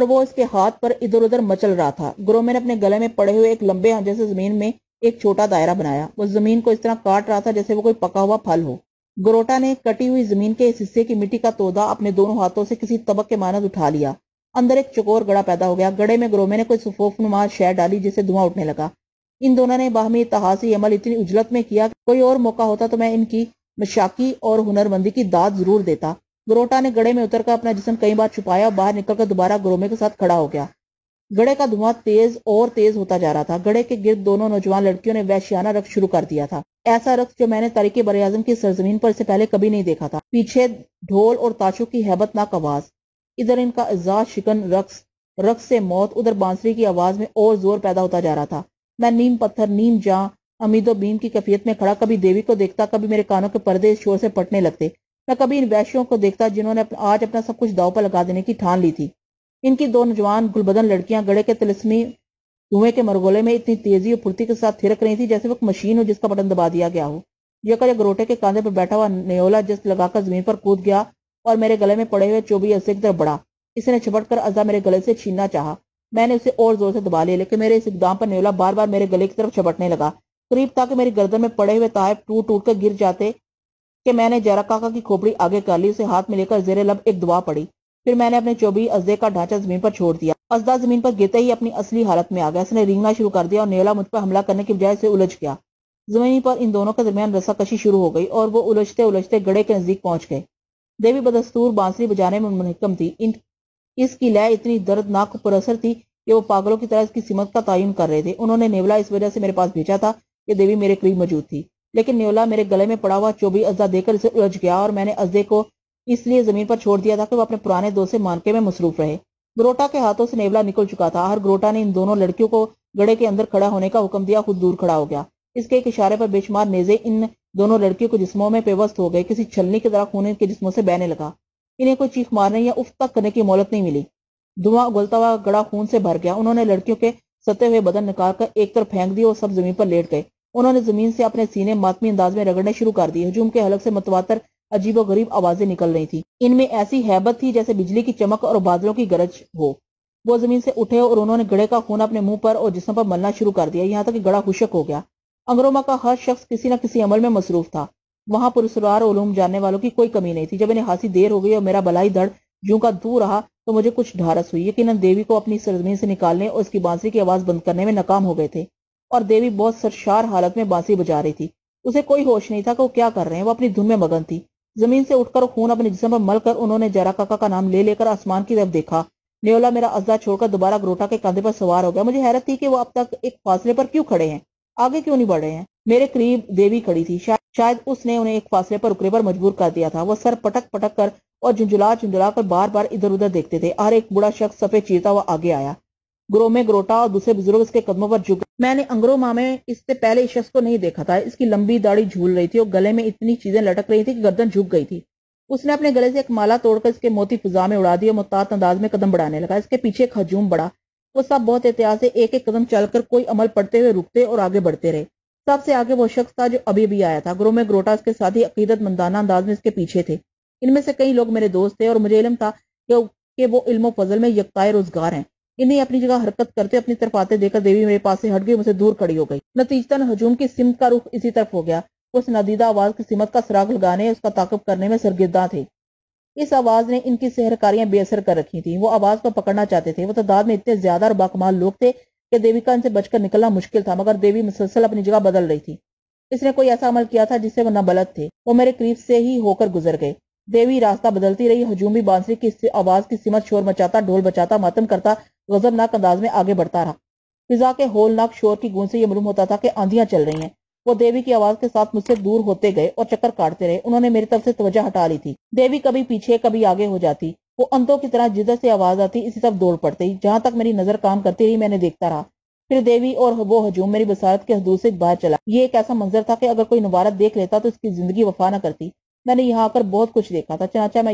اور وہ اس کے ہاتھ پر ادھر ادھر مچل رہا تھا۔ گرومے نے اپنے گلے میں پڑے ہوئے ایک لمبے ہنجے سے زمین میں ایک چھوٹا دائرہ بنایا۔ وہ زمین کو اس طرح کاٹ رہا تھا جیسے وہ کوئی پکا ہوا پھل ہو۔ گروٹا نے کٹی ہوئی زمین کے اس حصے کی مٹی کا تودا اپنے دونوں ہاتھوں سے کسی طبق کے مانند اٹھا لیا۔ اندر ایک چکور گڑا پیدا ہو گیا۔ گڑے میں گرومے نے کوئی سفوف نما شے ڈالی جسے دھواں اٹھنے لگا۔ ان دونوں نے باہمی اتحادی عمل اتنی اجلت میں کیا کہ کوئی اور موقع ہوتا تو میں ان کی مشاقی اور ہنرمندی کی داد ضرور دیتا۔ گروٹا نے گڑے میں اتر کر اپنا جسم کئی بار چھپایا اور باہر نکل کر دوبارہ گرومے کے ساتھ کھڑا ہو گیا۔ گڑے کا دھواں تیز اور تیز ہوتا جا رہا تھا۔ گڑے کے گرد دونوں نوجوان لڑکیوں نے وحشیانہ رقص شروع کر دیا تھا، ایسا رقص جو میں نے تاریخ براعظم کی سرزمین پر اس سے پہلے کبھی نہیں دیکھا تھا۔ پیچھے ڈھول اور تاشوں کی ہیبت ناک آواز، ادھر ان کا اعزاز شکن رقص سے موت، ادھر بانسری کی آواز میں اور زور پیدا ہوتا جا رہا تھا۔ میں نیم پتھر نیم جاں امید و بیم کی کیفیت میں کھڑا کبھی دیوی کو دیکھتا، کبھی میرے کانوں کے پردے اس شور سے پھٹنے لگتے۔ میں کبھی ان وحشیوں کو دیکھتا جنہوں نے آج اپنا سب کچھ داؤ پر لگا دینے کی ٹھان لی تھی۔ ان کی دو نوجوان گلبدن لڑکیاں گڑے کے تلسمی دھوئیں کے مرغولے میں اتنی تیزی اور پھرتی کے ساتھ تھرک رہی تھی جیسے وہ ایک مشین ہو جس کا بٹن دبا دیا گیا ہو۔ یکا گروٹے کے کاندھے پر بیٹھا ہوا نیولا جس لگا کر زمین پر کود گیا اور میرے گلے میں پڑے ہوئے چوبی عرصے کی طرف بڑھا۔ اس نے چھپٹ کر ازا میرے گلے سے چھیننا چاہا۔ میں نے اسے اور زور سے دبا لیا، لیکن میرے اس اقدام پر نیولا بار بار میرے گلے کی طرف چھپٹنے لگا، قریب تھا کہ میری گردن میں پڑے ہوئے تحائف ٹوٹ ٹوٹ کر گر جاتے کہ میں نے جیرا کاکا کی کھوپڑی آگے کر لی، اسے ہاتھ میں لے کر زیر لب ایک دعا پڑی۔ پھر میں نے اپنے چوبی ازدے کا ڈھانچہ زمین پر چھوڑ دیا۔ ازدا زمین پر گرتے ہی اپنی اصلی حالت میں آ گیا۔ اس نے رینگنا شروع کر دیا اور نیولا مجھ پر حملہ کرنے کی بجائے سے الجھ گیا۔ زمین پر ان دونوں کے درمیان رسا کشی شروع ہو گئی اور وہ الجھتے الجھتے گڑے کے نزدیک پہنچ گئے۔ دیوی بدستور بانسری بجانے میں منحکم تھی۔ اس کی لے اتنی دردناک پر اثر تھی کہ وہ پاگلوں کی طرح اس کی سمت کا تعین کر رہے تھے۔ انہوں نے نیولا اس وجہ سے میرے پاس بھیجا تھا کہ دیوی میرے قریب موجود تھی، لیکن نیولا میرے گلے میں پڑا ہوا چوبی ازدا دے کر اسے الجھ گیا اور میں نے ازدے کو اس لیے زمین پر چھوڑ دیا تھا کہ وہ اپنے پرانے دوست سے مانکے میں مصروف رہے۔ گروٹا کے ہاتھوں سے نیولا نکل چکا تھا۔ ہر گروٹا نے ان دونوں لڑکیوں کو گڑے کے اندر کھڑا ہونے کا حکم دیا، خود دور کھڑا ہو گیا۔ اس کے ایک اشارے پر بے شمار نیزے ان دونوں لڑکیوں کے جسموں میں پیوست ہو گئے۔ کسی چھلنی کی طرح خون ان کے جسموں سے بہنے لگا۔ انہیں کوئی چیخ مارنے یا اف تک کرنے کی مہلت نہیں ملی۔ دھواں اگلتا ہوا گڑا خون سے بھر گیا۔ انہوں نے لڑکیوں کے ستے ہوئے بدن نکال کر ایک طرف پھینک دیے اور سب زمین پر لیٹ گئے۔ انہوں نے زمین سے اپنے سینے ماتمی انداز میں رگڑنے شروع کر دیے۔ ہجوم کے حلق سے متواتر عجیب و غریب آوازیں نکل رہی تھی۔ ان میں ایسی ہیبت تھی جیسے بجلی کی چمک اور بادلوں کی گرج ہو۔ وہ زمین سے اٹھے اور انہوں نے گڑے کا خون اپنے منہ پر اور جسم پر ملنا شروع کر دیا، یہاں تک کہ گڑا خشک ہو گیا۔ انگروما کا ہر شخص کسی نہ کسی عمل میں مصروف تھا۔ وہاں پراسرار علوم جاننے والوں کی کوئی کمی نہیں تھی۔ جب انہیں خاصی دیر ہو گئی اور میرا بلائی دھڑ جوں کا دور رہا تو مجھے کچھ ڈھارس ہوئی۔ یقیناً دیوی کو اپنی سرزمین سے نکالنے اور اس کی بانسری کی آواز بند کرنے میں ناکام ہو گئے تھے، اور دیوی بہت سرشار حالت میں بانسری بجا رہی تھی۔ اسے کوئی ہوش نہیں تھا کہ وہ کیا کر رہے ہیں، وہ اپنی دھن میں مگن تھی۔ زمین سے اٹھ کر خون اپنے جسم پر مل کر انہوں نے جیرا کاکا کا نام لے کر آسمان کی طرف دیکھا۔ نیولا میرا ازدا چھوڑ کر دوبارہ گروٹا کے کاندھے پر سوار ہو گیا۔ مجھے حیرت تھی کہ وہ اب تک ایک فاصلے پر کیوں کھڑے ہیں، آگے کیوں نہیں بڑھ رہے ہیں۔ میرے قریب دیوی کھڑی تھی، شاید اس نے انہیں ایک فاصلے پر رکنے پر مجبور کر دیا تھا۔ وہ سر پٹک پٹک کر اور جھنجھلا کر بار بار ادھر ادھر دیکھتے تھے۔ ہر ایک بڑا شخص صفے چیرتا ہوا آگے آیا۔ گرومے گروٹا اور دوسرے بزرگ اس کے قدموں پر جھک گئے۔ میں نے انگروما میں اس سے پہلے اس شخص کو نہیں دیکھا تھا۔ اس کی لمبی داڑھی جھول رہی تھی اور گلے میں اتنی چیزیں لٹک رہی تھی کہ گردن جھک گئی تھی۔ اس نے اپنے گلے سے ایک مالا توڑ کر اس کے موتی فضا میں اڑا دیا اور محتاط انداز میں قدم بڑھانے لگا۔ اس کے پیچھے ایک ہجوم بڑھا۔ وہ سب بہت احتیاط سے ایک ایک قدم چل کر کوئی عمل پڑتے ہوئے رکتے اور آگے بڑھتے رہے۔ سب سے آگے وہ شخص تھا جو ابھی آیا تھا۔ گرومے گروٹا اس کے ساتھ ہی عقیدت مندانہ انداز میں اس کے پیچھے تھے۔ ان میں سے کئی لوگ میرے دوست تھے اور مجھے علم تھا کہ وہ علم و فضل میں یکتائے روزگار ہیں۔ انہیں اپنی جگہ حرکت کرتے اپنی طرف آتے دیکھ کر دیوی میرے پاس سے ہٹ گئی، مجھ سے دور کھڑی ہو گئی۔ نتیجتاً ہجوم کی سمت کا رخ اسی طرف ہو گیا۔ اس نادیدہ آواز کی سمت کا سراغ لگانے، اس کا تعاقب کرنے میں سرگرداں تھے۔ اس آواز نے ان کی سحرکاریاں بے اثر کر رکھی تھیں۔ وہ آواز کو پکڑنا چاہتے تھے۔ وہ تعداد میں اتنے زیادہ اور باکمال لوگ تھے کہ دیوی کا ان سے بچ کر نکلنا مشکل تھا، مگر دیوی مسلسل اپنی جگہ بدل رہی تھی۔ اس نے کوئی ایسا عمل کیا تھا جس سے وہ نابلد تھے۔ وہ میرے قریب سے ہی ہو کر گزر گئے۔ دیوی راستہ بدلتی رہی۔ ہجومی بانسری کی آواز کی سمت شور مچاتا، ڈھول بچاتا، ماتم کرتا، غضبناک انداز میں آگے بڑھتا رہا۔ فضا کے ہولناک شور کی گونج سے یہ معلوم ہوتا تھا کہ آندھیاں چل رہی ہیں۔ وہ دیوی کی آواز کے ساتھ مجھ سے دور ہوتے گئے اور چکر کاٹتے رہے۔ انہوں نے میری طرف سے توجہ ہٹا لی تھی۔ دیوی کبھی پیچھے کبھی آگے ہو جاتی۔ وہ اندھوں کی طرح جدھر سے آواز آتی اسی طرف دوڑ پڑتی۔ جہاں تک میری نظر کام کرتی رہی میں نے دیکھتا رہا۔ پھر دیوی اور وہ ہجوم میری بصارت کے حدود سے باہر چلا۔ یہ ایک ایسا منظر تھا کہ اگر کوئی نبارت دیکھ لیتا تو اس کی زندگی وفا نہ کرتی۔ میں نے یہاں آ کر بہت کچھ دیکھا تھا، چنانچہ میں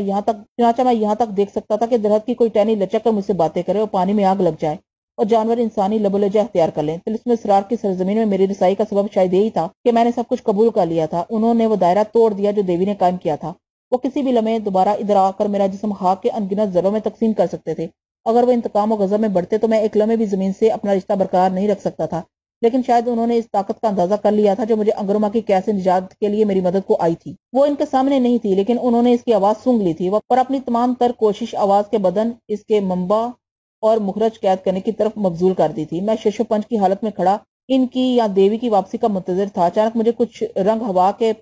یہاں تک دیکھ سکتا تھا کہ درخت کی کوئی ٹہنی لچک کر مجھ سے باتیں کرے اور پانی میں آگ لگ جائے اور جانور انسانی لب و لہجہ اختیار کر لیں۔ طلسم اسرار کی سرزمین میں میری رسائی کا سبب شاید یہی تھا کہ میں نے سب کچھ قبول کر لیا تھا۔ انہوں نے وہ دائرہ توڑ دیا جو دیوی نے قائم کیا تھا۔ وہ کسی بھی لمحے دوبارہ ادھر آ کر میرا جسم خاک کے ان گنت ذروں میں تقسیم کر سکتے تھے اگر وہ انتقام و غضب میں بڑھتے تو میں ایک لمحے بھی زمین سے اپنا رشتہ برقرار نہیں رکھ سکتا تھا، لیکن شاید انہوں نے اس طاقت کا اندازہ کر لیا تھا جو مجھے انگرما کی کیسے نجات کے لیے میری مدد کو آئی تھی۔ وہ ان کے سامنے نہیں تھی، لیکن انہوں نے اس کی آواز سونگ لی تھی اور اپنی تمام تر کوشش آواز کے بدن اس کے منبع اور مخرج قید کرنے کی طرف مبذول کر دی تھی۔ میں شش و پنج کی حالت میں کھڑا ان کی یا دیوی کی واپسی کا منتظر تھا۔ اچانک مجھے کچھ رنگ ہوا کے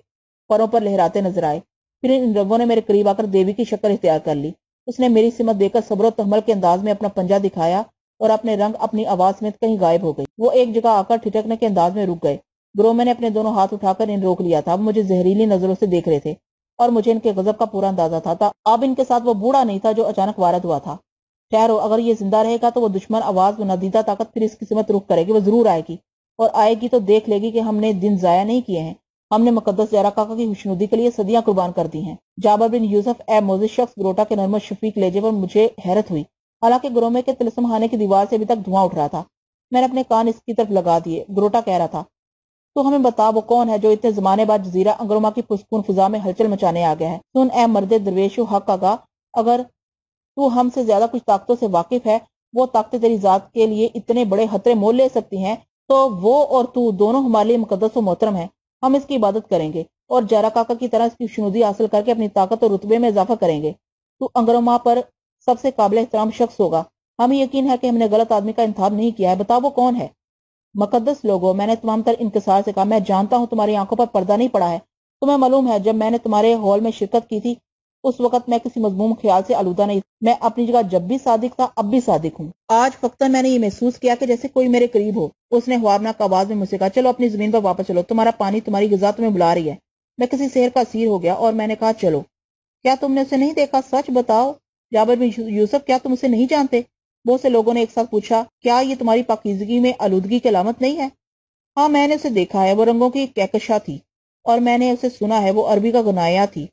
پروں پر لہراتے نظر آئے، پھر ان رنگوں نے میرے قریب آ کر دیوی کی شکل اختیار کر لی۔ اس نے میری سمت دے کر صبر و تحمل کے انداز میں اپنا پنجہ دکھایا اور اپنے رنگ اپنی آواز سمیت کہیں غائب ہو گئی۔ وہ ایک جگہ آ کر ٹھٹکنے کے انداز میں رک گئے۔ گرومے نے اپنے دونوں ہاتھ اٹھا کر ان روک لیا تھا۔ وہ مجھے زہریلی نظروں سے دیکھ رہے تھے اور مجھے ان کے غضب کا پورا اندازہ تھا۔ اب ان کے ساتھ وہ بوڑھا نہیں تھا جو اچانک وارد ہوا تھا۔ ٹھہرو، اگر یہ زندہ رہے گا تو وہ دشمن آواز و نادیدہ طاقت پھر اس کی سمت رخ کرے گی۔ وہ ضرور آئے گی، اور آئے گی تو دیکھ لے گی کہ ہم نے دن ضائع نہیں کیے ہیں۔ ہم نے مقدس زہرا کاکا کی خوشنودی کے لیے صدیاں قربان کر دی ہیں۔ جابر بن یوسف اے موزز شخص، گروٹا کے نرم و شفیق لہجے پر مجھے حیرت ہوئی، حالانکہ گرومے کے طلسم خانے کی دیوار سے ابھی تک دھواں اٹھ رہا تھا۔ میں نے اپنے کان اس کی طرف لگا دیے۔ گروٹا کہہ رہا تھا، تو ہمیں بتا وہ کون ہے جو اتنے زمانے بعد جزیرہ انگرما کی پرسکون فضا میں ہلچل مچانے آ گیا ہے؟ سن اے مرد درویش و حق آگاہ، اگر تو ہم سے زیادہ کچھ طاقتوں سے واقف ہے، وہ طاقتیں تیری ذات کے لیے اتنے بڑے خطرے مول لے سکتی ہیں، تو وہ اور تو دونوں ہمارے لیے مقدس و محترم ہیں۔ ہم اس کی عبادت کریں گے اور جارا کاکا کی طرح اس کی شنودی حاصل کر کے اپنی طاقت اور رتبے میں اضافہ کریں گے۔ تو انگرما پر سب سے قابل احترام شخص ہوگا۔ ہمیں یقین ہے کہ ہم نے غلط آدمی کا انتخاب نہیں کیا ہے۔ بتا وہ کون ہے؟ مقدس لوگوں، میں نے تمام تر انکسار سے کہا، میں جانتا ہوں تمہاری آنکھوں پر پردہ نہیں پڑا ہے۔ تمہیں معلوم ہے جب میں نے تمہارے ہال میں شرکت کی تھی اس وقت میں کسی مذموم خیال سے آلودہ نہیں تھا۔ میں اپنی جگہ جب بھی صادق تھا اب بھی صادق ہوں۔ آج فقط میں نے یہ محسوس کیا کہ جیسے کوئی میرے قریب ہو۔ اس نے خوابناک آواز میں مجھ سے کہا، چلو اپنی زمین پر واپس چلو، تمہارا پانی تمہاری غذا تمہیں بلا رہی ہے۔ میں کسی سحر کا اسیر ہو گیا اور میں نے کہا، چلو۔ کیا تم نے اسے نہیں دیکھا؟ سچ بتاؤ جابر بن یوسف، کیا تم اسے نہیں جانتے؟ بہت سے لوگوں نے ایک ساتھ پوچھا، کیا یہ تمہاری پاکیزگی میں آلودگی کی علامت نہیں ہے؟ ہاں، میں نے اسے دیکھا ہے، وہ رنگوں کی کہکشاں تھی، اور میں نے اسے سنا ہے، وہ عربی کا غنایا تھی۔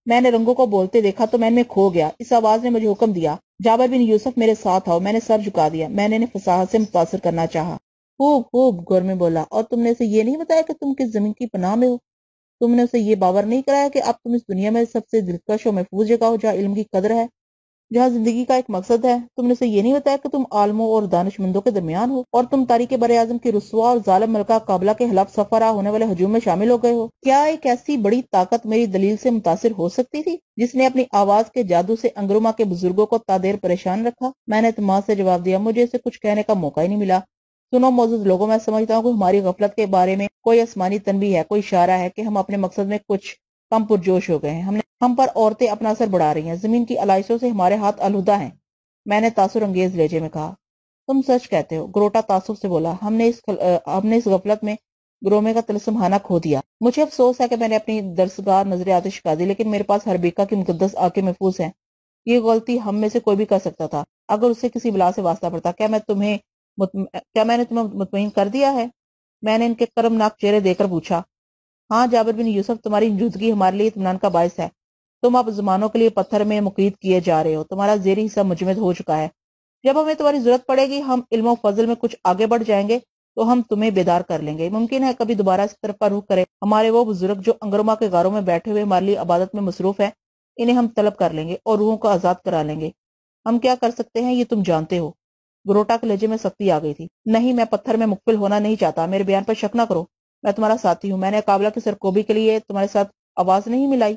میں نے رنگوں کو بولتے دیکھا تو میں ان میں کھو گیا۔ اس آواز نے مجھے حکم دیا، جابر بن یوسف میرے ساتھ آؤ۔ میں نے سر جھکا دیا۔ میں نے انہیں فصاحت سے متاثر کرنا چاہا۔ خوب خوب، گور میں بولا، اور تم نے اسے یہ نہیں بتایا کہ تم کس زمین کی پناہ میں ہو؟ تم نے اسے یہ باور نہیں کرایا کہ اب تم اس دنیا میں سب سے دلکش اور محفوظ جگہ ہو جہاں علم کی قدر ہے، جہاں زندگی کا ایک مقصد ہے؟ تم نے اسے یہ نہیں بتایا کہ تم عالموں اور دانش مندوں کے درمیان ہو، اور تم تاریخ بر اعظم کی رسوا اور ظالم ملکہ قابلہ کے خلاف سفرہ ہونے والے ہجوم میں شامل ہو گئے ہو؟ کیا ایک ایسی بڑی طاقت میری دلیل سے متاثر ہو سکتی تھی جس نے اپنی آواز کے جادو سے انگرما کے بزرگوں کو تادیر پریشان رکھا؟ میں نے اعتماد سے جواب دیا، مجھے اسے کچھ کہنے کا موقع ہی نہیں ملا۔ سنو معزز لوگوں، میں سمجھتا ہوں کہ ہماری غفلت کے بارے میں کوئی آسمانی تنبیہ ہے، کوئی اشارہ ہے کہ ہم اپنے مقصد میں کچھ کم پرجوش ہو گئے ہیں۔ ہم پر عورتیں اپنا اثر بڑھا رہی ہیں، زمین کی علائشوں سے ہمارے ہاتھ آلودہ ہیں۔ میں نے تاثر انگیز لہجے میں کہا، تم سچ کہتے ہو۔ گروٹا تعصب سے بولا، ہم نے اس غفلت میں گرومے کا طلسم خانہ کھو دیا۔ مجھے افسوس ہے کہ میں نے اپنی درسگاہ نظر آتش کا دی، لیکن میرے پاس ہربیکا کی مقدس آنکھیں محفوظ ہیں۔ یہ غلطی ہم میں سے کوئی بھی کر سکتا تھا اگر اسے کسی بلا سے واسطہ پڑتا۔ کیا میں نے تمہیں مطمئن کر دیا ہے؟ میں نے ان کے کرمناک چہرے دے کر پوچھا۔ ہاں جابر بن یوسف، تمہاری موجودگی ہمارے لیے اطمینان کا باعث ہے۔ تم اب زمانوں کے لیے پتھر میں مقید کیے جا رہے ہو، تمہارا زیری حصہ مجمد ہو چکا ہے۔ جب ہمیں تمہاری ضرورت پڑے گی، ہم علم و فضل میں کچھ آگے بڑھ جائیں گے تو ہم تمہیں بیدار کر لیں گے۔ ممکن ہے کبھی دوبارہ اس طرف پر رخ کرے۔ ہمارے وہ بزرگ جو انگرما کے غاروں میں بیٹھے ہوئے ہمارے لیے عبادت میں مصروف ہیں، انہیں ہم طلب کر لیں گے اور روحوں کو آزاد کرا لیں گے۔ ہم کیا کر سکتے ہیں یہ تم جانتے ہو۔ گروٹا کے لہجے میں سختی آ گئی تھی۔ نہیں، میں پتھر میں مقفل ہونا نہیں چاہتا، میرے بیان پر شک نہ کرو، میں تمہارا ساتھی ہوں۔ میں نے قابلہ کی سرکوبی کے لیے تمہارے ساتھ آواز نہیں ملائی۔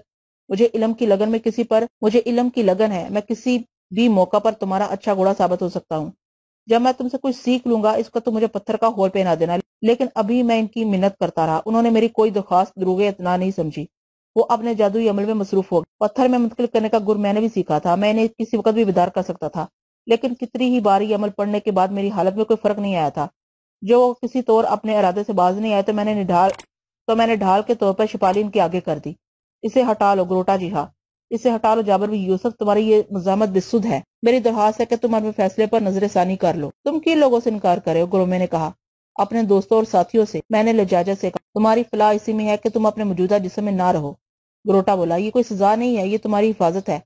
مجھے علم کی لگن ہے، میں کسی بھی موقع پر تمہارا اچھا گھوڑا ثابت ہو سکتا ہوں۔ جب میں تم سے کچھ سیکھ لوں گا اس کا تو مجھے پتھر کا ہول پہنا دینا۔ لیکن ابھی میں ان کی منت کرتا رہا، انہوں نے میری کوئی درخواست دروغ اتنا نہیں سمجھی۔ وہ اپنے جادوئی عمل میں مصروف ہو گئے۔ پتھر میں منتقل کرنے کا گر میں نے بھی سیکھا تھا، میں انہیں کسی وقت بھی بیدار کر سکتا تھا، لیکن کتنی ہی بار یہ عمل پڑھنے کے بعد میری حالت میں کوئی فرق نہیں آیا تھا۔ جو وہ کسی طور اپنے ارادے سے باز نہیں آئے تو میں نے ڈھال کے طور پر شپالی ان کے آگے کر دی۔ اسے ہٹا لو گروٹا جی، ہاں اسے ہٹا لو جابر بن یوسف، تمہاری یہ مزاحمت بسود ہے۔ میری درخواست ہے کہ تم اپنے فیصلے پر نظر ثانی کر لو۔ تم کن لوگوں سے انکار کرے ہو؟ گرومے نے کہا، اپنے دوستوں اور ساتھیوں سے۔ میں نے لجاجت سے کہا، تمہاری فلاح اسی میں ہے کہ تم اپنے موجودہ جسم میں نہ رہو۔ گروٹا بولا، یہ کوئی سزا نہیں ہے، یہ تمہاری حفاظت ہے۔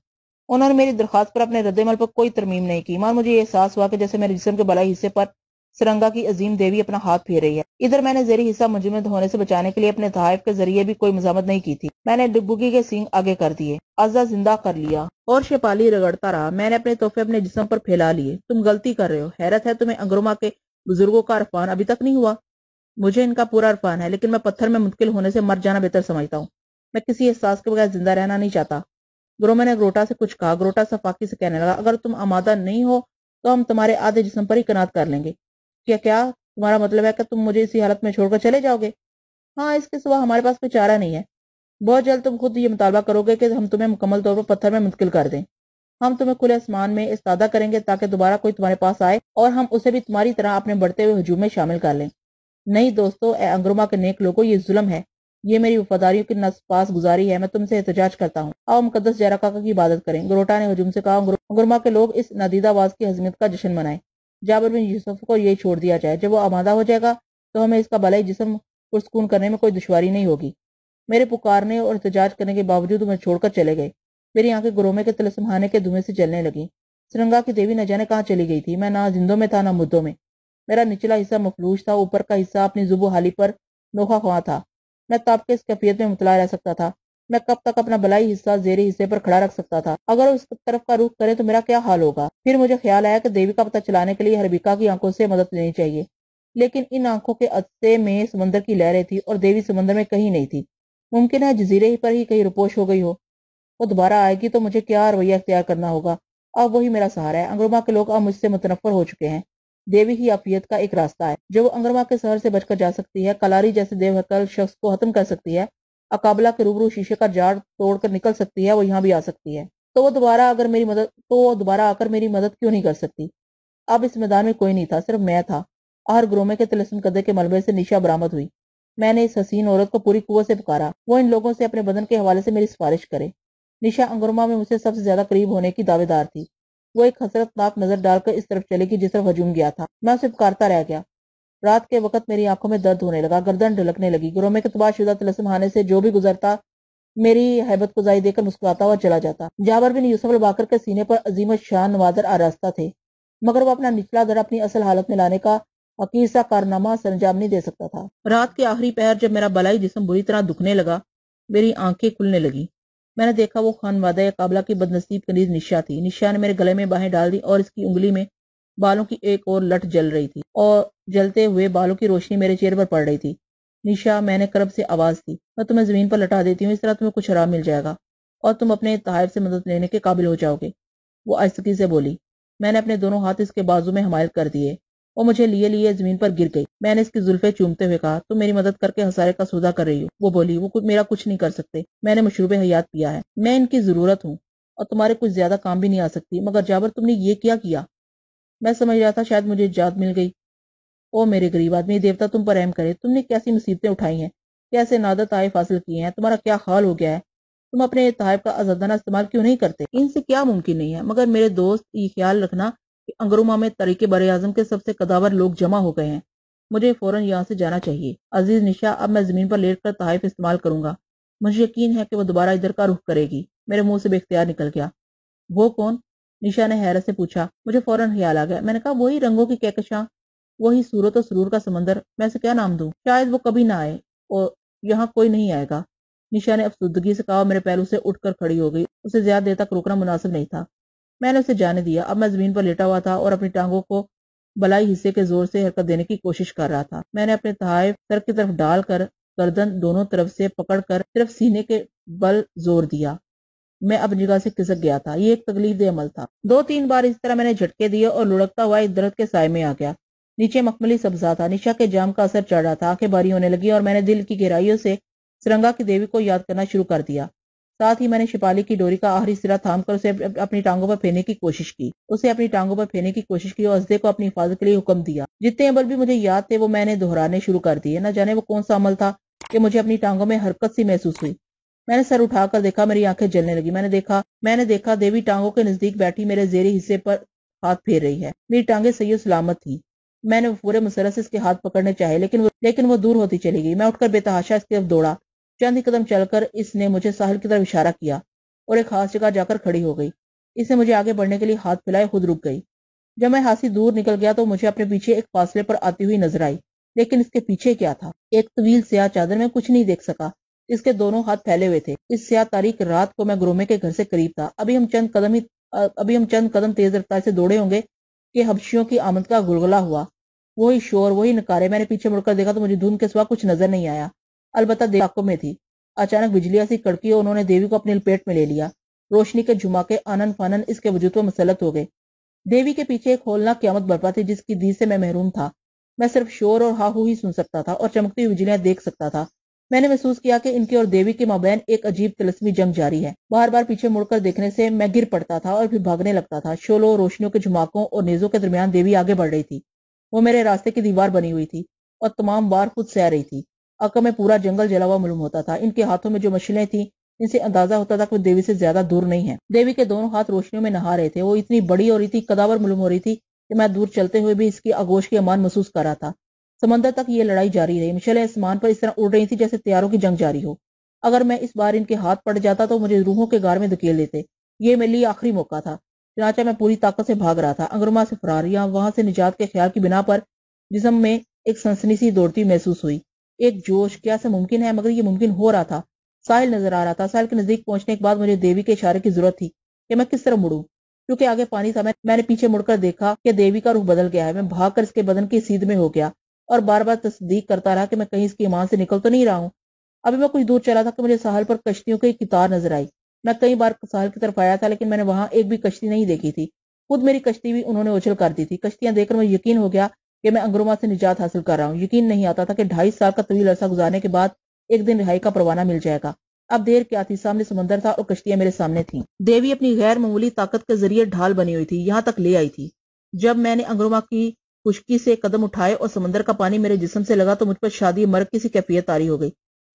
انہوں نے میری درخواست پر اپنے رد عمل پر کوئی ترمیم نہیں کی، مگر مجھے یہ احساس ہوا کہ جیسے میرے جسم کے بالائی حصے پر سرنگا کی عظیم دیوی اپنا ہاتھ پھیر رہی ہے۔ ادھر میں نے زیری حصہ منجمد ہونے سے بچانے کے لیے اپنے تحائف کے ذریعے بھی کوئی مزاحمت نہیں کی تھی۔ میں نے ڈبوگی کے سینگ آگے کر دیے، آزا زندہ کر لیا اور شپالی رگڑتا رہا۔ میں نے اپنے تحفے اپنے جسم پر پھیلا لیے۔ تم غلطی کر رہے ہو، حیرت ہے تمہیں انگروما کے بزرگوں کا عرفان ابھی تک نہیں ہوا؟ مجھے ان کا پورا عرفان ہے، لیکن میں پتھر میں منتقل ہونے سے مر جانا بہتر سمجھتا ہوں۔ میں کسی احساس کے بغیر زندہ رہنا نہیں چاہتا۔ گرومے نے گروٹا سے کچھ کہا۔ گروٹا صفاقی سے کہنے لگا، اگر تم آمادہ نہیں ہو تو ہم تمہارے آدھے جسم پر ہی کنات کر لیں گے۔ کیا تمہارا مطلب ہے کہ تم مجھے اسی حالت میں چھوڑ کر چلے جاؤ گے؟ ہاں، اس کے سوا ہمارے پاس کوئی چارہ نہیں ہے۔ بہت جلد تم خود یہ مطالبہ کرو گے کہ ہم تمہیں مکمل طور پر پتھر میں منتقل کر دیں۔ ہم تمہیں کھلے آسمان میں استادہ کریں گے تاکہ دوبارہ کوئی تمہارے پاس آئے اور ہم اسے بھی تمہاری طرح اپنے بڑھتے ہوئے ہجوم میں شامل کر لیں۔ نہیں دوستو، اے انگروما کے نیک لوگوں، یہ ظلم ہے، یہ میری وفاداریوں کی نسپاس گزاری ہے۔ میں تم سے احتجاج کرتا ہوں، آؤ مقدس جیراکاکا کی عبادت کریں۔ گروٹا نے ہجوم سے کہا، انگروما کے لوگ اس نادیدہ آواز کی حزمیت کا جشن منائیں۔ جابر بن یوسف کو یہ چھوڑ دیا جائے، جب وہ آمادہ ہو جائے گا تو ہمیں اس کا بلائی جسم پرسکون کرنے میں کوئی دشواری نہیں ہوگی۔ میرے پکارنے اور احتجاج کرنے کے باوجود وہ چھوڑ کر چلے گئے۔ میری آنکھیں گرومے کے طلسمخانے کے دھوئیں سے جلنے لگیں۔ سرنگا کی دیوی نہ جانے کہاں چلی گئی تھی۔ میں نہ زندوں میں تھا نہ مردوں میں۔ میرا نچلا حصہ مفلوج تھا، اوپر کا حصہ اپنی زبو حالی پر نوخا خواں تھا۔ میں تب کے اس کیفیت میں مطلع رہ سکتا تھا۔ میں کب تک اپنا بلائی حصہ زیری حصے پر کھڑا رکھ سکتا تھا؟ اگر وہ اس طرف کا رخ کرے تو میرا کیا حال ہوگا؟ پھر مجھے خیال آیا کہ دیوی کا پتہ چلانے کے لیے ہربیکا کی آنکھوں سے مدد لینی چاہیے، لیکن ان آنکھوں کے عدسے میں سمندر کی لہریں تھی اور دیوی سمندر میں کہیں نہیں تھی۔ ممکن ہے جزیرے ہی پر ہی کہیں روپوش ہو گئی ہو۔ وہ دوبارہ آئے گی تو مجھے کیا رویہ اختیار کرنا ہوگا؟ اب وہی میرا سہارا ہے۔ انگروما کے لوگ اب مجھ سے متنفر ہو چکے ہیں۔ دیوی ہی عافیت کا ایک راستہ ہے جو وہ انگروما کے سحر سے بچ کر جا سکتی ہے، کلاری جیسے دیو حکل شخص کو ختم کر سکتی ہے، اقابلہ کے روبرو شیشے کا جاڑ توڑ کر نکل سکتی ہے، وہ یہاں بھی آ سکتی ہے۔ تو وہ دوبارہ آ کر میری مدد کیوں نہیں کر سکتی؟ اب اس میدان میں کوئی نہیں تھا، صرف میں تھا۔ آہر گرومے کے طلسم قدے کے ملبے سے نشا برآمد ہوئی۔ میں نے اس حسین عورت کو پوری قوت سے پکارا، وہ ان لوگوں سے اپنے بدن کے حوالے سے میری سفارش کرے۔ نشا انگروما میں مجھ سے سب سے زیادہ قریب ہونے کی دعوے دار تھی۔ وہ ایک حسرت ناک نظر ڈال کر اس طرف چلے گی جس طرف ہجوم گیا تھا۔ میں اسے پکارتا رہ گیا۔ رات کے وقت میری آنکھوں میں درد ہونے لگا، گردن ڈھلکنے لگی۔ گرومے کے تباہ شدہ طلسم خانے سے جو بھی گزرتا میری ہیبت کو ضائع دے کر مسکراتا ہوا چلا جاتا۔ جابر بن یوسف الباقر کے سینے پر عظیم الشان نوادر آراستہ تھے، مگر وہ اپنا نچلا در اپنی اصل حالت میں لانے کا حقیر سا کارنامہ سر انجام نہیں دے سکتا تھا۔ رات کے آخری پہر جب میرا بلائی جسم بری طرح دکھنے لگا، میری آنکھیں کھلنے لگی۔ میں نے دیکھا وہ خانوادہ قابلہ کی بدنصیب کنیز نشا تھی۔ نشا نے میرے گلے میں باہیں ڈال دی اور اس کی انگلی میں بالوں کی ایک اور لٹ جل رہی تھی اور جلتے ہوئے بالوں کی روشنی میرے چہرے پر پڑ رہی تھی۔ نشا، میں نے کرب سے آواز دی، میں تمہیں زمین پر لٹا دیتی ہوں، اس طرح تمہیں کچھ آرام مل جائے گا اور تم اپنے تحائف سے مدد لینے کے قابل ہو جاؤ گے۔ وہ آہستگی سے بولی۔ میں نے اپنے دونوں ہاتھ اس کے بازو میں حمایت کر دیے۔ وہ مجھے لیے زمین پر گر گئی۔ میں نے اس کی زلفیں چومتے ہوئے کہا، تم میری مدد کر کے ہسارے کا سودا کر رہی ہو۔ وہ بولی، وہ میرا کچھ نہیں کر سکتے، میں نے مشروب حیات پیا ہے، میں ان کی ضرورت ہوں اور تمہارے کچھ زیادہ کام بھی نہیں آ سکتی۔ مگر جابر، تم نے یہ کیا؟ میں سمجھ رہا تھا شاید مجھے اجازت مل گئی۔ او میرے غریب آدمی، دیوتا تم پر رحم کرے، تم نے کیسی مصیبتیں اٹھائی ہیں، کیسے نادر تحائف حاصل کیے ہیں، تمہارا کیا حال ہو گیا ہے، تم اپنے تحائف کا آزادانہ استعمال کیوں نہیں کرتے؟ ان سے کیا ممکن نہیں ہے؟ مگر میرے دوست، یہ خیال رکھنا کہ انگروما میں طریق براعظم کے سب سے قداور لوگ جمع ہو گئے ہیں، مجھے فوراً یہاں سے جانا چاہیے۔ عزیز نشا، اب میں زمین پر لیٹ کر تحائف استعمال کروں گا، مجھے یقین ہے کہ وہ دوبارہ ادھر کا رخ کرے گی۔ میرے منہ سے بے اختیار نکل گیا، وہ کون؟ نشا نے حیرت سے پوچھا۔ مجھے فوراً خیال آ گیا۔ میں نے کہا، وہی رنگوں کی کہکشاں، وہی صورت و سرور کا سمندر۔ میں اسے کیا نام دوں؟ شاید وہ کبھی نہ آئے اور یہاں کوئی نہیں آئے گا۔ نشا نے افسردگی سے کہا اور میرے پہلو سے اٹھ کر کھڑی ہو گئی۔ اسے زیادہ دیر تک روکنا مناسب نہیں تھا۔ میں نے اسے جانے دیا۔ اب میں زمین پر لیٹا ہوا تھا اور اپنی ٹانگوں کو بلائی حصے کے زور سے حرکت دینے کی کوشش کر رہا تھا۔ میں نے اپنے تحائف سر کی طرف ڈال کر گردن دونوں طرف سے پکڑ کر صرف سینے کے بل زور دیا۔ میں اب جگہ سے کھسک گیا تھا۔ یہ ایک تکلیف دہ عمل تھا۔ 2-3 بار اس طرح میں نے جھٹکے دیے اور لڑکتا ہوا ایک درخت کے سائے میں آ گیا۔ نیچے مخملی سبزہ تھا۔ نشا کے جام کا اثر چڑھ رہا تھا۔ آنکھیں بھاری ہونے لگی اور میں نے دل کی گہرائیوں سے سرنگا کی دیوی کو یاد کرنا شروع کر دیا۔ ساتھ ہی میں نے شپالی کی ڈوری کا آخری سرا تھام کر اسے اپنی ٹانگوں پر پھیرنے کی کوشش کی اور ازدے کو اپنی حفاظت کے لیے حکم دیا۔ جتنے عمل بھی مجھے یاد تھے وہ میں نے دہرانے شروع کر دیے۔ نہ جانے وہ کون سا عمل تھا کہ مجھے اپنی ٹانگوں میں حرکت سی محسوس ہوئی۔ میں نے سر اٹھا کر دیکھا، میری آنکھیں جلنے لگی۔ میں نے دیکھا دیوی ٹانگوں کے نزدیک بیٹھی میرے زیریں حصے پر ہاتھ پھیر رہی ہے۔ میری ٹانگیں صحیح و سلامت تھیں۔ میں نے پورے مسرت سے اس کے ہاتھ پکڑنے چاہے لیکن وہ دور ہوتی چلی گئی۔ میں اٹھ کر بے تحاشا اس کی طرف دوڑا۔ چند ہی قدم چل کر اس نے مجھے ساحل کی طرف اشارہ کیا اور ایک خاص جگہ جا کر کھڑی ہو گئی۔ اس نے مجھے آگے بڑھنے کے لیے ہاتھ پھیلائے، خود رک گئی۔ جب میں ہاتھ سے دور نکل گیا تو مجھے اپنے پیچھے ایک فاصلے پر آتی ہوئی نظر آئی، لیکن اس کے پیچھے کیا تھا؟ ایک طویل سیاہ چادر، میں کچھ نہیں دیکھ سکا۔ اس کے دونوں ہاتھ پھیلے ہوئے تھے۔ اس سیاہ تاریک رات کو میں گرومے کے گھر سے قریب تھا۔ ابھی ہم چند قدم تیز رفتار سے دوڑے ہوں گے کہ حبشیوں کی آمد کا گلگلہ ہوا۔ وہی شور، وہی نکارے۔ میں نے پیچھے مڑ کر دیکھا تو مجھے دھند کے سوا کچھ نظر نہیں آیا، البتہ دیکھوں میں تھی۔ اچانک بجلیاں سی کڑکی اور انہوں نے دیوی کو اپنی لپیٹ میں لے لیا۔ روشنی کے جھماکے آنن فانن اس کے وجود پر مسلط ہو گئے۔ دیوی کے پیچھے ایک ہولناک قیامت برپا تھی جس کی دید سے میں محروم تھا۔ میں صرف شور اور ہاہو ہی سن سکتا تھا اور چمکتی ہوئی بجلیاں دیکھ سکتا تھا۔ میں نے محسوس کیا کہ ان کی اور دیوی کے مابین ایک عجیب طلسمی جنگ جاری ہے۔ بار بار پیچھے مڑ کر دیکھنے سے میں گر پڑتا تھا اور پھر بھاگنے لگتا تھا۔ شعلوں، روشنیوں کے جھماکوں اور نیزوں کے درمیان دیوی آگے بڑھ رہی تھی۔ وہ میرے راستے کی دیوار بنی ہوئی تھی اور تمام بار خود سہ رہی تھی۔ عقب میں پورا جنگل جلا ہوا معلوم ہوتا تھا۔ ان کے ہاتھوں میں جو مشلیں تھیں ان سے اندازہ ہوتا تھا کہ وہ دیوی سے زیادہ دور نہیں ہے۔ دیوی کے دونوں ہاتھ روشنیوں میں نہا رہے تھے۔ وہ اتنی بڑی اور اتنی قداور معلوم ہو رہی تھی کہ میں دور چلتے ہوئے بھی اس کی آغوش کی امان محسوس کر رہا تھا۔ سمندر تک یہ لڑائی جاری رہی۔ مشعلیں آسمان پر اس طرح اڑ رہی تھی جیسے تیاروں کی جنگ جاری ہو۔ اگر میں اس بار ان کے ہاتھ پڑ جاتا تو مجھے روحوں کے غار میں دھکیل دیتے۔ یہ میرے لیے آخری موقع تھا۔ چنانچہ میں پوری طاقت سے بھاگ رہا تھا، انگرما سے فرار، یا وہاں سے نجات کے خیال کی بنا پر جسم میں ایک سنسنی سی دوڑتی محسوس ہوئی، ایک جوش۔ کیا ایسا ممکن ہے؟ مگر یہ ممکن ہو رہا تھا۔ ساحل نظر آ رہا تھا۔ ساحل کے نزدیک پہنچنے کے بعد مجھے دیوی کے اشارے کی ضرورت تھی کہ میں کس طرح مڑوں، کیونکہ آگے پانی تھا۔ میں نے پیچھے مڑ کر دیکھا کہ دیوی کا رخ بدل گیا ہے۔ میں بھاگ کر اس کے بدن کی سیدھ میں ہو گیا اور بار بار تصدیق کرتا رہا کہ میں کہیں اس کی ایمان سے نکل تو نہیں رہا ہوں۔ ابھی میں کچھ دور چلا تھا کہ مجھے ساحل پر کشتیوں کی قطار نظر آئی۔ میں کئی بار ساحل کی طرف آیا تھا لیکن میں نے وہاں ایک بھی کشتی نہیں دیکھی تھی۔ خود میری کشتی بھی انہوں نے اچھل کر دی تھی۔ کشتیاں دیکھ کر مجھے یقین ہو گیا کہ میں انگرما سے نجات حاصل کر رہا ہوں۔ یقین نہیں آتا تھا کہ 2.5 سال کا طویل عرصہ گزارنے کے بعد ایک دن رہائی کا پروانہ مل جائے گا۔ اب دیر کیا تھی، سامنے سمندر تھا اور کشتیاں میرے سامنے تھیں۔ دیوی اپنی غیر معمولی طاقت کے ذریعے ڈھال بنی ہوئی تھی، یہاں تک لے آئی تھی۔ جب میں نے انگرما کی خشکی سے قدم اٹھائے اور سمندر کا پانی میرے جسم سے لگا تو مجھ پر شادی مرگ کی سی کیفیت طاری ہو گئی۔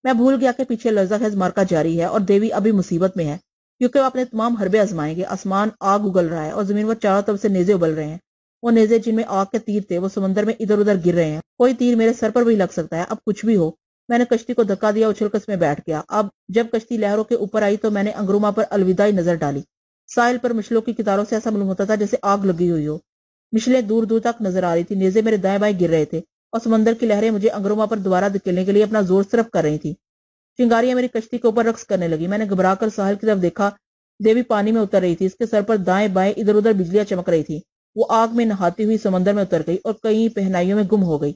میں بھول گیا کہ پیچھے لرزہ خیز معرکہ جاری ہے اور دیوی ابھی مصیبت میں ہے، کیونکہ وہ اپنے تمام حربے آزمائیں گے۔ آسمان آگ اگل رہا ہے اور زمین پر چاروں طرف سے نیزے ابل رہے ہیں۔ وہ نیزے جن میں آگ کے تیر تھے وہ سمندر میں ادھر ادھر گر رہے ہیں۔ کوئی تیر میرے سر پر بھی لگ سکتا ہے۔ اب کچھ بھی ہو۔ میں نے کشتی کو دھکا دیا، اچھل کر اس میں بیٹھ گیا۔ اب جب کشتی لہروں کے اوپر آئی تو میں نے انگرما پر الوداعی نظر ڈالی۔ ساحل پر مشلوں کی قطاروں سے ایسا معلوم ہوتا تھا جیسے آگ لگی ہوئی ہو۔ مشلیں دور دور تک نظر آ رہی تھی، نیزے میرے دائیں بائیں گر رہے تھے اور سمندر کی لہریں مجھے انگرما پر دوبارہ دھکیلنے کے لیے اپنا زور صرف کر رہی تھی۔ چنگاریاں میری کشتی کے اوپر رقص کرنے لگی۔ میں نے گھبرا کر ساحل کی طرف دیکھا۔ دیوی پانی میں اتر رہی تھی، اس کے سر پر دائیں بائیں ادھر ادھر بجلیاں چمک رہی تھی۔ وہ آگ میں نہاتی ہوئی سمندر میں اتر گئی اور کئی پہنائیوں میں گم ہو گئی۔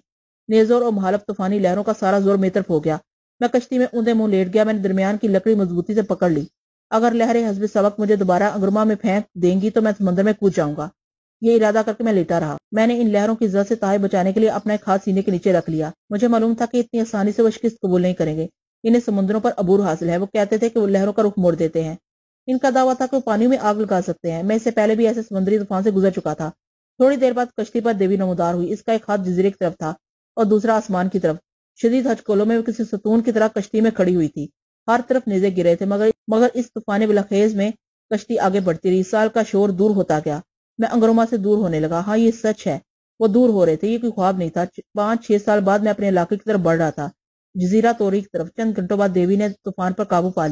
نیزوں اور مہالب طوفانی لہروں کا سارا زور میری طرف ہو گیا۔ میں کشتی میں اوندے منہ لیٹ گیا۔ میں نے درمیان کی لکڑی مضبوطی سے پکڑ لی۔ اگر لہریں حسب سبق مجھے دوبارہ انگرما میں پھینک دیں گی تو میں سمندر میں کود جاؤں گا۔ یہ ارادہ کر کے میں لیٹا رہا۔ میں نے ان لہروں کی زد سے تاہیں بچانے کے لیے اپنا ایک ہاتھ سینے کے نیچے رکھ لیا۔ مجھے معلوم تھا کہ اتنی آسانی سے وہ شکست قبول نہیں کریں گے۔ انہیں سمندروں پر عبور حاصل ہے۔ وہ کہتے تھے کہ وہ لہروں کا رخ موڑ دیتے ہیں۔ ان کا دعویٰ تھا کہ وہ پانی میں آگ لگا سکتے ہیں۔ میں اس سے پہلے بھی ایسے سمندری طوفان سے گزر چکا تھا۔ تھوڑی دیر بعد کشتی پر دیوی نمودار ہوئی۔ اس کا ایک ہاتھ جزیرے کی طرف تھا اور دوسرا آسمان کی طرف۔ شدید ہچکولوں میں وہ کسی ستون کی طرح کشتی میں کھڑی ہوئی تھی۔ ہر طرف نیزے گر رہے تھے مگر اس طوفان بلاخیز میں کشتی آگے بڑھتی رہی۔ سال کا شور دور ہوتا گیا۔ میں انگرما سے دور ہونے لگا۔ ہاں، یہ سچ ہے، وہ دور ہو رہے تھے، یہ کوئی خواب نہیں تھا۔ 5-6 سال بعد میں اپنے علاقے کی طرف بڑھ رہا تھا، جزیرہ توری کی طرف۔ چند گھنٹوں بعد دیوی نے طوفان پر قابو پا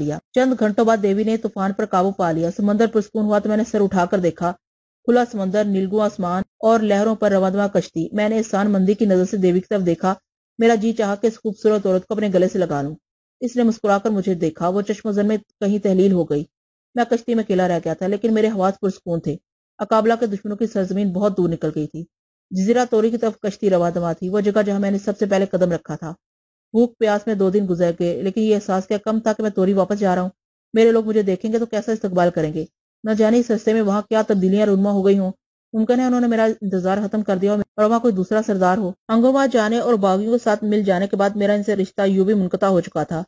لیا۔ سمندر پرسکون ہوا تو میں نے سر اٹھا کر دیکھا۔ کھلا سمندر، نیلگوں آسمان اور لہروں پر رواں دواں کشتی۔ میں نے احسان مندی کی نظر سے دیوی کی طرف دیکھا۔ میرا جی چاہا کہ اس خوبصورت عورت کو اپنے گلے سے لگا لوں۔ اس نے مسکرا کر مجھے دیکھا۔ وہ چشم و زن میں کہیں تحلیل ہو گئی۔ میں کشتی میں اکیلا رہ گیا تھا لیکن میرے حواس پرسکون تھے۔ اقابلہ کے دشمنوں کی سرزمین بہت دور نکل گئی تھی۔ جزیرہ توری کی طرف کشتی رواں دواں تھی، وہ جگہ جہاں میں نے سب سے پہلے قدم رکھا تھا۔ بھوک پیاس میں 2 دن گزر گئے لیکن یہ احساس کیا کم تھا کہ میں توری واپس جا رہا ہوں۔ میرے لوگ مجھے دیکھیں گے تو کیسا استقبال کریں گے؟ نہ جانے اس رستے میں وہاں کیا تبدیلیاں رونما ہو گئی ہوں۔ ممکن ہے انہوں نے میرا انتظار ختم کر دیا اور وہاں کوئی دوسرا سردار ہو۔ انگرما جانے اور باغیوں کے ساتھ مل جانے کے بعد میرا ان سے رشتہ یوں بھی منقطع ہو چکا تھا۔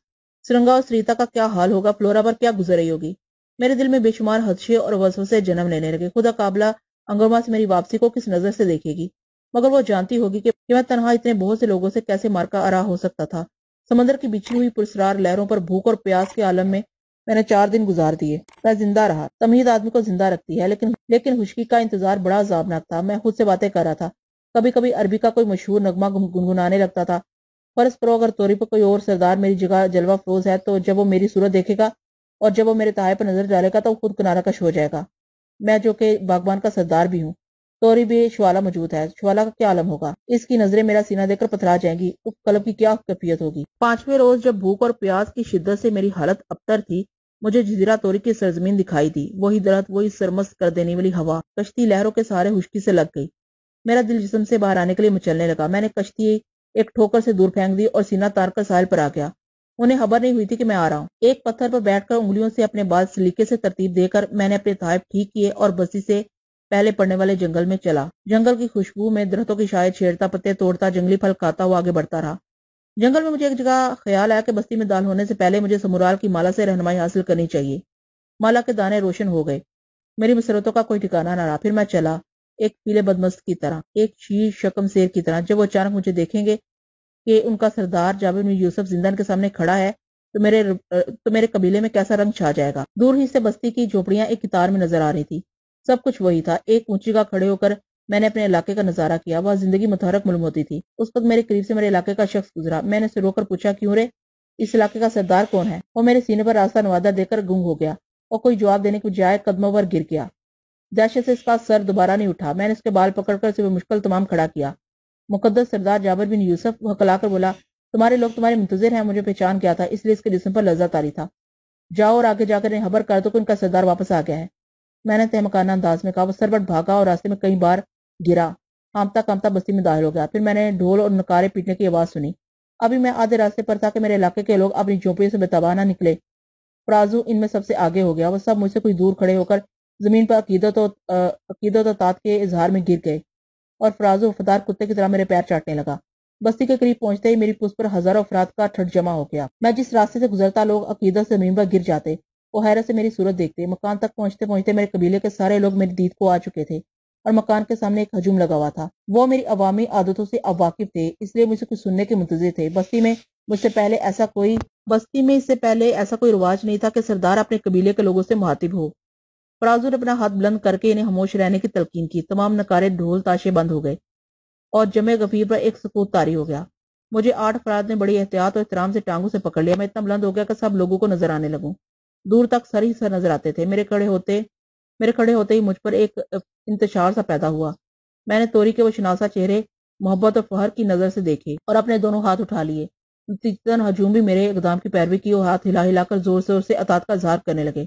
سرنگا اور سریتا کا کیا حال ہوگا؟ فلورا پر کیا گزر رہی ہوگی؟ میرے دل میں بے شمار خدشے اور وسوسے جنم لینے لگے۔ خدا قابلہ انگرما سے میری واپسی کو کس نظر سے دیکھے گی؟ مگر وہ جانتی ہوگی کہ میں تنہا اتنے بہت سے لوگوں سے کیسے مارکا آرا ہو سکتا تھا۔ سمندر کی بچھی ہوئی پرسرار لہروں پر بھوک اور پیاس کے عالم میں نے 4 دن گزار دیے۔ میں زندہ رہا۔ تمہید آدمی کو زندہ رکھتی ہے لیکن خشکی کا انتظار بڑا عذابناک تھا۔ میں خود سے باتیں کر رہا تھا۔ کبھی کبھی عربی کا کوئی مشہور نغمہ گنگنانے لگتا تھا۔ فرض کرو اگر توری پر کوئی اور سردار میری جگہ جلوہ فروز ہے تو جب وہ میری صورت دیکھے گا اور جب وہ میرے تہائے پر نظر ڈالے گا تو وہ خود کنارہ کش ہو جائے گا، میں جو کہ باغبان کا سردار بھی ہوں۔ توری بھی شوالا موجود ہے، شوالا کا کیا عالم ہوگا؟ اس کی نظریں میرا سینہ دیکھ کر پتھرا جائیں گی، اس قلب کی کیا کیفیت ہوگی؟ 5ویں روز جب بھوک اور پیاس کی شدت سے میری حالت ابتر تھی، مجھے جزیرہ توری کی سرزمین دکھائی دی۔ وہی درخت، وہی سرمست کر دینے والی ہوا، کشتی لہروں کے سہارے خشکی سے لگ گئی۔ میرا دل جسم سے باہر آنے کے لیے مچلنے لگا۔ میں نے کشتی ایک ٹھوکر سے دور پھینک دی اور سینہ تار کر ساحل پر آ گیا۔ انہیں خبر نہیں ہوئی تھی کہ میں آ رہا ہوں۔ ایک پتھر پر بیٹھ کر انگلیوں سے اپنے بال سلیقے سے ترتیب دے کر میں نے اپنے تحائف ٹھیک کیے اور بستی سے پہلے پڑنے والے جنگل میں چلا۔ جنگل کی خوشبو میں درختوں کی شاید چھیڑتا، پتے توڑتا، جنگلی پھل کھاتا ہوا آگے بڑھتا رہا۔ جنگل میں مجھے ایک جگہ خیال آیا کہ بستی میں دال ہونے سے پہلے مجھے سمورال کی مالا سے رہنمائی حاصل کرنی چاہیے۔ مالا کے دانے روشن ہو گئے، میری مسرتوں کا کوئی ٹھکانہ نہ رہا۔ پھر میں چلا، ایک پیلے بدمست کی طرح، ایک شیر شکم سیر کی طرح۔ جب وہ اچانک مجھے دیکھیں گے کہ ان کا سردار جابر بن یوسف زندان کے سامنے کھڑا ہے تو میرے قبیلے میں کیسا رنگ چھا جائے گا۔ دور ہی سے بستی کی جھوپڑیاں ایک قطار میں نظر آ رہی تھی۔ سب کچھ وہی تھا۔ ایک اونچی جگہ کھڑے ہو کر میں نے اپنے علاقے کا نظارہ کیا۔ وہ زندگی متحرک معلوم ہوتی تھی۔ اس وقت میرے قریب سے میرے علاقے کا شخص گزرا۔ میں نے اسے رو کر پوچھا، کیوں رے؟ اس علاقے کا سردار کون ہے؟ وہ میرے سینے پر راستہ نوادہ دے کر گم ہو گیا اور کوئی جواب دینے کی بجائے قدموں پر گر گیا۔ دہشت سے اس کا سر دوبارہ نہیں اٹھا۔ میں نے اس کے بال پکڑ کر اسے بمشکل تمام کھڑا کیا۔ مقدس سردار جابر بن یوسف، وہ ہکلا کر بولا، تمہارے لوگ تمہارے منتظر ہیں۔ مجھے پہچان کیا تھا، اس لیے اس کے جسم پر لذت آ رہی تھا۔ جاؤ اور آگے جا کر انہیں خبر کر دو کہ ان کا سردار واپس آ گیا ہے۔ میں نے تہمکانہ انداز میں کہا۔ وہ سربٹ بھاگا اور راستے میں کئی بار گرا، ہامتا کامتا بستی میں داخل ہو گیا۔ پھر میں نے ڈھول اور نکارے پیٹنے کی آواز سنی۔ ابھی میں آدھے راستے پر تھا کہ میرے علاقے کے لوگ اپنی جھونپڑیوں سے بے نہ نکلے۔ فرازو ان میں سب سے آگے ہو گیا۔ وہ سب مجھ سے کچھ دور کھڑے ہو کر زمین پر عقیدت و طاعت کے اظہار میں گر گئے اور فرازو وفادار کتے کی طرح میرے پیر چاٹنے لگا۔ بستی کے قریب پہنچتے ہی میری پشت پر ہزاروں افراد کا ٹھٹ جمع ہو گیا۔ میں جس راستے سے گزرتا لوگ عقیدت سے زمین پر گر جاتے، وہ حیرت سے میری صورت دیکھتے۔ مکان تک پہنچتے پہنچتے میرے قبیلے کے سارے لوگ میری دید کو آ چکے تھے اور مکان کے سامنے ایک ہجوم لگا ہوا تھا۔ وہ میری عوامی عادتوں سے اب واقف تھے، اس لیے مجھ سے کچھ سننے کے منتظر تھے۔ بستی میں اس سے پہلے ایسا کوئی رواج نہیں تھا کہ سردار اپنے قبیلے کے لوگوں سے مخاطب ہو۔ فرازو نے اپنا ہاتھ بلند کر کے انہیں خاموش رہنے کی تلقین کی۔ تمام نکارے، ڈھول، تاشے بند ہو گئے اور جمع غفیر پر ایک سکوت طاری ہو گیا۔ مجھے 8 افراد نے بڑی احتیاط اور احترام سے ٹانگوں سے پکڑ لیا۔ میں اتنا بلند ہو گیا کہ سب لوگوں کو نظر آنے لگوں۔ دور تک سر ہی سر نظر آتے تھے۔ میرے کھڑے ہوتے ہی مجھ پر ایک انتشار سا پیدا ہوا۔ میں نے توری کے وہ شناسا چہرے محبت اور فخر کی نظر سے دیکھے اور اپنے دونوں ہاتھ اٹھا لیے۔ نتیجتاً ہجوم بھی میرے اقدام کی پیروی کی اور ہاتھ ہلا ہلا کر زور سے اطاعت کا اظہار کرنے لگے۔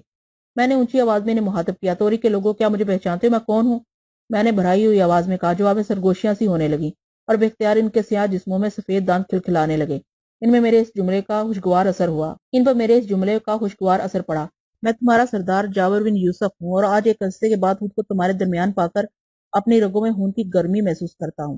میں نے اونچی آواز میں انہیں مخاطب کیا، توری کے لوگوں، کیا مجھے پہچانتے ہو؟ میں کون ہوں؟ میں نے بھرائی ہوئی آواز میں کہا۔ جواب میں سرگوشیاں سی ہونے لگی اور بے اختیار ان کے سیاہ جسموں میں سفید دانت کھلکھلانے لگے۔ ان پر میرے اس جملے کا خوشگوار اثر پڑا۔ میں تمہارا سردار جابر بن یوسف ہوں اور آج ایک عرصے کے بعد خود کو تمہارے درمیان پا کر اپنی رگوں میں خون کی گرمی محسوس کرتا ہوں۔